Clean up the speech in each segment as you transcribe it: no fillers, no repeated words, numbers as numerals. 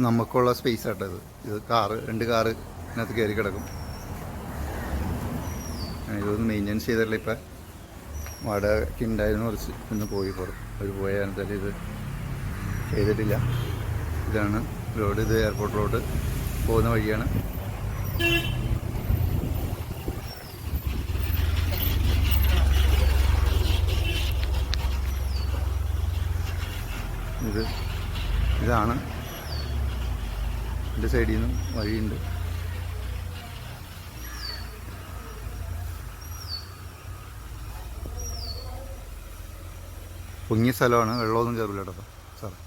നമുക്കുള്ള സ്പേസ് ആട്ടോ ഇത് കാറ് 2 കാറ് ഇതിനകത്ത് കയറി കിടക്കും. ഇതൊന്നും മെയിൻ്റെനൻസ് ചെയ്തിട്ടില്ല. ഇപ്പം വാടകയ്ക്ക് ഉണ്ടായിരുന്നു, കുറച്ച് ഇന്ന് പോയി അവർ പോയ കാരണത്താൽ ഇത് ചെയ്തിട്ടില്ല. ഇതാണ് റോഡ്, ഇത് എയർപോർട്ട് റോഡ് പോകുന്ന വഴിയാണ്. ഇതാണ് എൻ്റെ സൈഡിൽ നിന്നും വഴിയുണ്ട്. പൊങ്ങിയ സ്ഥലമാണ്, വെള്ളമൊന്നും കയറില്ല കേട്ടോ സാറേ.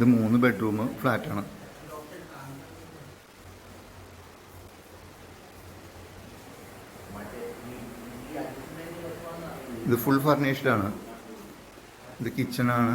ഇത് 3 ബെഡ്റൂം ഫ്ലാറ്റാണ്. ഇത് ഫുൾ ഫർണിഷ്ഡ് ആണ്. ഇത് കിച്ചണാണ്.